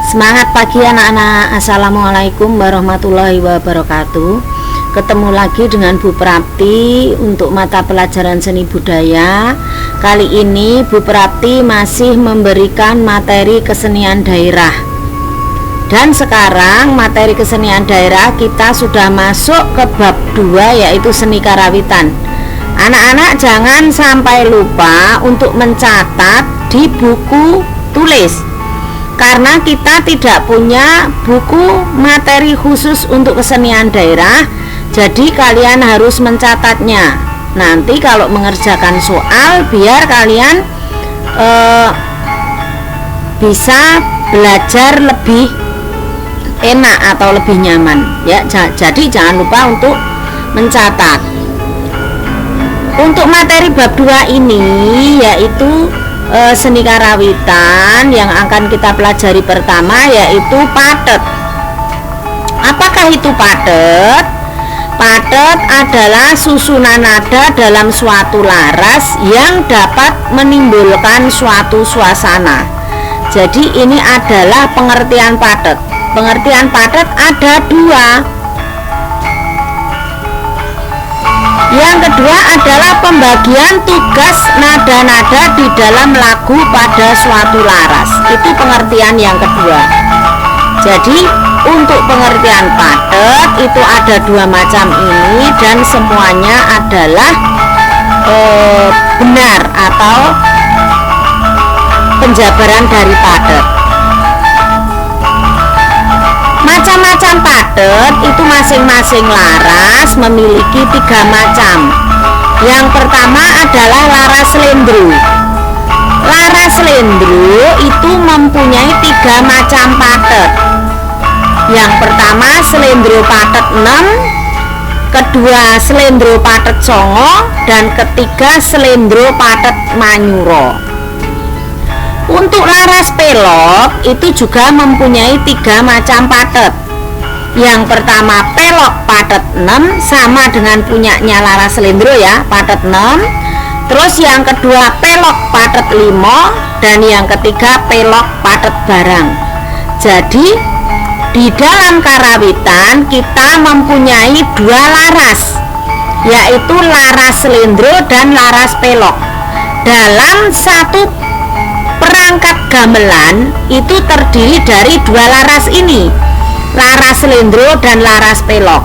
Semangat pagi anak-anak. Assalamualaikum warahmatullahi wabarakatuh. Ketemu lagi dengan Bu Prapti untuk mata pelajaran seni budaya. Kali ini Bu Prapti masih memberikan materi kesenian daerah. Dan sekarang materi kesenian daerah kita sudah masuk ke bab 2, yaitu seni karawitan. Anak-anak jangan sampai lupa untuk mencatat di buku tulis, karena kita tidak punya buku materi khusus untuk kesenian daerah, jadi kalian harus mencatatnya. Nanti kalau mengerjakan soal, biar kalian bisa belajar lebih enak atau lebih nyaman ya. Jadi jangan lupa untuk mencatat. Untuk materi bab 2 ini yaitu seni karawitan, yang akan kita pelajari pertama yaitu padet. Apakah itu padet? Padet adalah susunan nada dalam suatu laras yang dapat menimbulkan suatu suasana. Jadi ini adalah pengertian padet. Pengertian padet ada 2. Yang kedua adalah pembagian tugas nada-nada di dalam lagu pada suatu laras. Itu pengertian yang kedua. Jadi untuk pengertian padet itu ada 2 macam ini, dan semuanya adalah benar atau penjabaran dari padet. Macam-macam padet itu masing-masing laras memiliki 3 macam. Yang pertama adalah laras slendro. Laras slendro itu mempunyai 3 macam padet. Yang pertama slendro padet 6, kedua slendro padet 9, dan ketiga slendro padet manyuro. Untuk laras pelok itu juga mempunyai 3 macam padet. Yang pertama pelok padet 6, sama dengan punyanya laras slendro ya, padet 6. Terus yang kedua pelok padet 5, dan yang ketiga pelok padet barang. Jadi di dalam karawitan kita mempunyai 2 laras, yaitu laras slendro dan laras pelok. Dalam satu perangkat gamelan itu terdiri dari 2 laras ini, laras slendro dan laras pelok.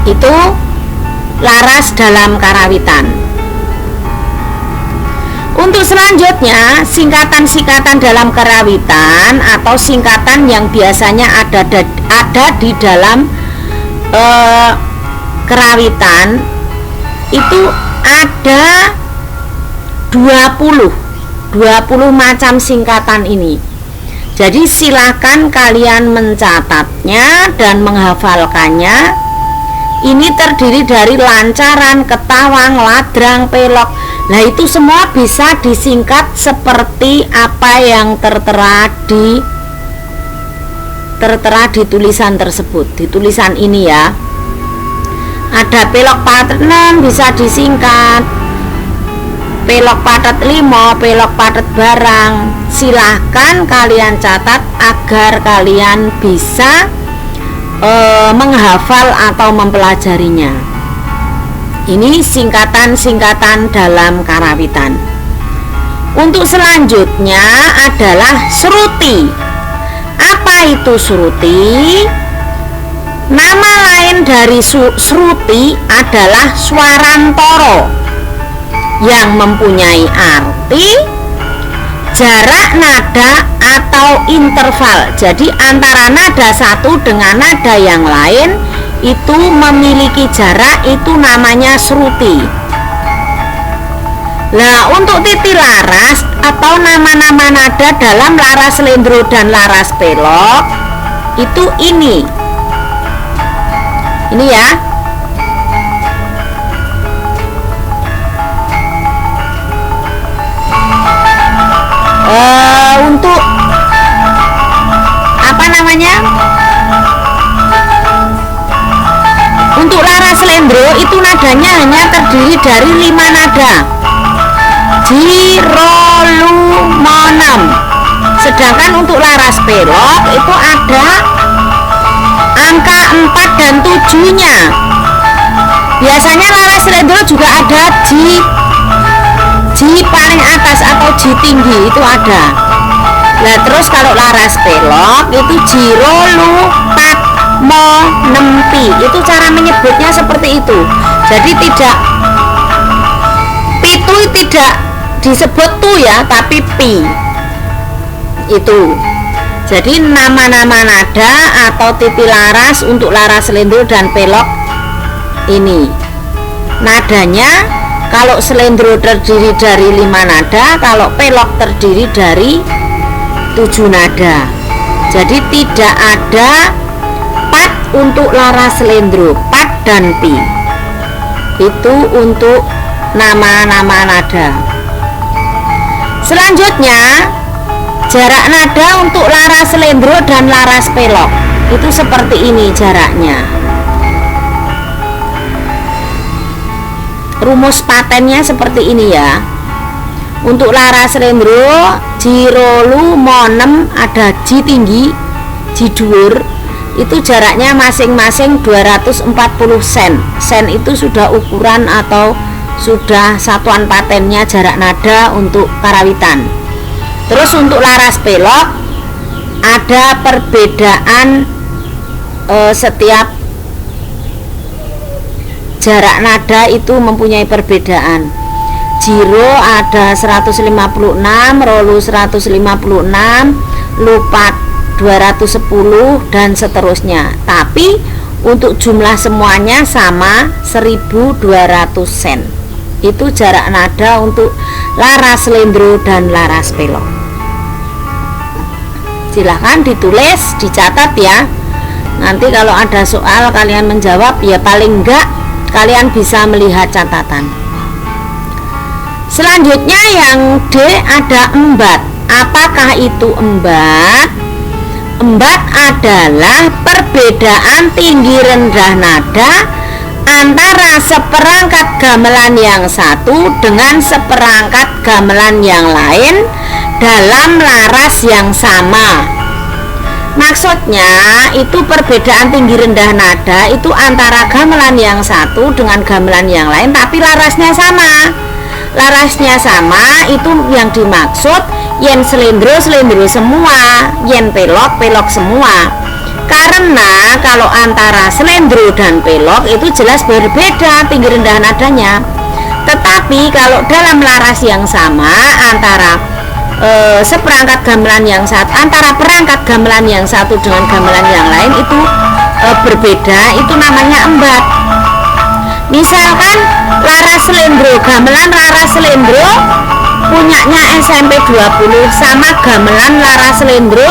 Itu laras dalam karawitan. Untuk selanjutnya, singkatan-singkatan dalam karawitan atau singkatan yang biasanya ada di dalam karawitan itu ada 20 macam singkatan ini. Jadi silakan kalian mencatatnya dan menghafalkannya. Ini terdiri dari lancaran, ketawang, ladrang, pelok. Nah itu semua bisa disingkat seperti apa yang tertera di tulisan tersebut. Di tulisan ini ya, ada pelok padet 6 bisa disingkat, pelok padet 5, pelok padet barang. Silahkan kalian catat agar kalian bisa menghafal atau mempelajarinya. Ini singkatan-singkatan dalam karawitan. Untuk selanjutnya adalah sruti. Apa itu sruti? Nama lain dari sruti adalah swarantara, yang mempunyai arti jarak nada atau interval. Jadi antara nada satu dengan nada yang lain itu memiliki jarak, itu namanya sruti. Nah untuk titi laras atau nama-nama nada dalam laras slendro dan laras pelok itu ini ya. Untuk apa namanya? Untuk laras slendro itu nadanya hanya terdiri dari 5 nada. Ji, ro, lu, mo, nem. Sedangkan untuk laras pelok itu ada angka 4 dan 7-nya. Biasanya laras selendro juga ada G paling atas atau G tinggi itu ada. Nah terus kalau laras pelok itu jiro lu pat mo nempi, itu cara menyebutnya seperti itu. Jadi tidak pitu tidak disebut tu ya, tapi pi itu. Jadi nama-nama nada atau tipi laras untuk laras selendro dan pelok ini. Nadanya kalau selendro terdiri dari 5 nada, kalau pelok terdiri dari 7 nada. Jadi tidak ada pat untuk laras selendro, pat dan pi. Itu untuk nama-nama nada. Selanjutnya jarak nada untuk laras selendro dan laras pelok itu seperti ini jaraknya. Rumus patennya seperti ini ya. Untuk laras selendro jirolu monem ada Ji tinggi, Ji dhuwur, itu jaraknya masing-masing 240 sen. Sen itu sudah ukuran atau sudah satuan patennya jarak nada untuk karawitan. Terus untuk laras pelok ada perbedaan setiap jarak nada itu mempunyai perbedaan. Jiro ada 156, rolu 156, lupat 210 dan seterusnya. Tapi untuk jumlah semuanya sama 1200 sen. Itu jarak nada untuk laras selendro dan laras pelok. Silahkan ditulis, dicatat ya. Nanti kalau ada soal kalian menjawab, ya paling enggak kalian bisa melihat catatan. Selanjutnya yang D ada embat. Apakah itu embat? Embat adalah perbedaan tinggi rendah nada antara seperangkat gamelan yang satu dengan seperangkat gamelan yang lain dalam laras yang sama. Maksudnya itu perbedaan tinggi rendah nada itu antara gamelan yang satu dengan gamelan yang lain, tapi larasnya sama. Larasnya sama itu yang dimaksud yen selendro semua, yen pelok semua. Karena kalau antara selendro dan pelok itu jelas berbeda tinggi rendah nadanya. Tetapi kalau dalam laras yang sama antara seperangkat gamelan yang satu, antara perangkat gamelan yang satu dengan gamelan yang lain itu berbeda, itu namanya embat. Misalkan laras selendro, gamelan laras selendro punyanya SMP 20 sama gamelan laras selendro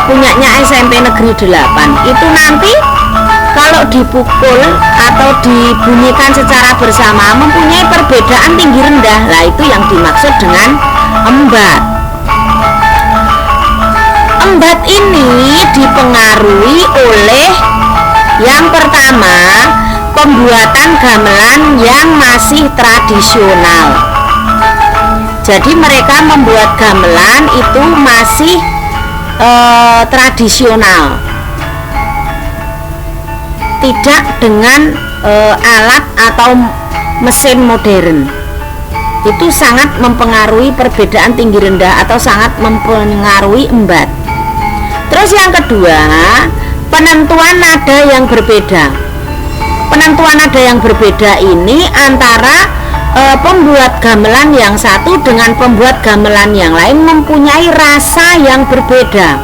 punyanya SMP Negeri 8. Itu nanti kalau dipukul atau dibunyikan secara bersama mempunyai perbedaan tinggi rendah. Lah itu yang dimaksud dengan embat. Embat ini dipengaruhi oleh yang pertama, pembuatan gamelan yang masih tradisional. Jadi mereka membuat gamelan itu masih tradisional, tidak dengan alat atau mesin modern. Itu sangat mempengaruhi perbedaan tinggi rendah atau sangat mempengaruhi embat. Terus yang kedua, penentuan nada yang berbeda. Penentuan nada yang berbeda ini antara pembuat gamelan yang satu dengan pembuat gamelan yang lain mempunyai rasa yang berbeda.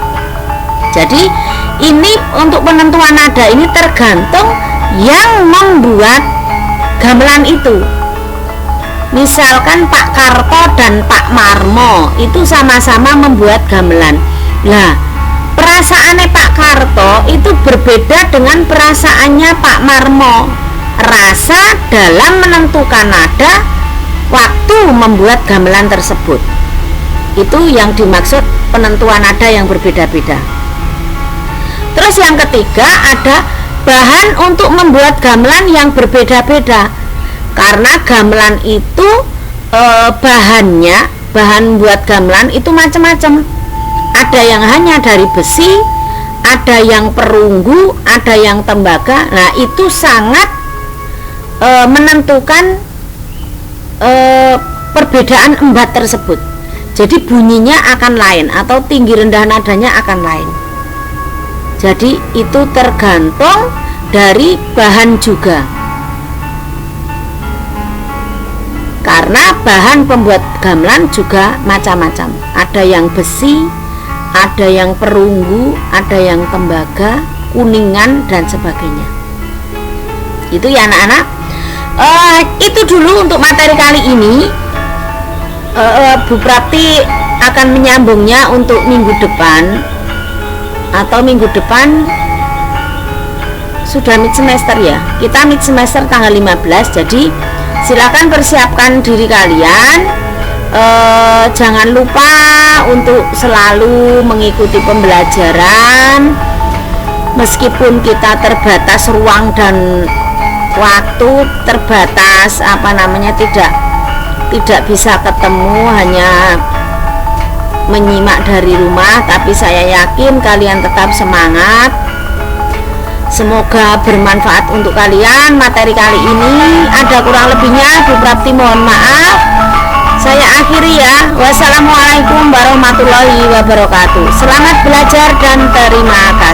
Jadi ini untuk penentuan nada ini tergantung yang membuat gamelan itu. Misalkan Pak Karto dan Pak Marmo itu sama-sama membuat gamelan. Lah, perasaannya Pak Karto itu berbeda dengan perasaannya Pak Marmo. Rasa dalam menentukan nada waktu membuat gamelan tersebut. Itu yang dimaksud penentuan nada yang berbeda-beda. Terus yang ketiga ada bahan untuk membuat gamelan yang berbeda-beda. Karena gamelan itu bahan buat gamelan itu macam-macam. ada yang hanya dari besi, ada yang perunggu, ada yang tembaga. Nah, itu sangat menentukan perbedaan embat tersebut. Jadi bunyinya akan lain atau tinggi rendah nadanya akan lain. Jadi itu tergantung dari bahan juga, karena bahan pembuat gamelan juga macam-macam. Ada yang besi, ada yang perunggu, ada yang tembaga, kuningan, dan sebagainya. Itu ya anak-anak. Itu dulu untuk materi kali ini. Bu Prapti akan menyambungnya untuk minggu depan, atau minggu depan sudah mid semester ya. Kita mid semester tanggal 15. Jadi silakan persiapkan diri kalian. Jangan lupa untuk selalu mengikuti pembelajaran, meskipun kita terbatas ruang dan waktu, terbatas tidak bisa ketemu, hanya menyimak dari rumah, tapi saya yakin kalian tetap semangat. Semoga bermanfaat untuk kalian materi kali ini. Ada kurang lebihnya Bu Prapti mohon maaf. Saya akhiri ya. Wassalamualaikum warahmatullahi wabarakatuh. Selamat belajar dan terima kasih.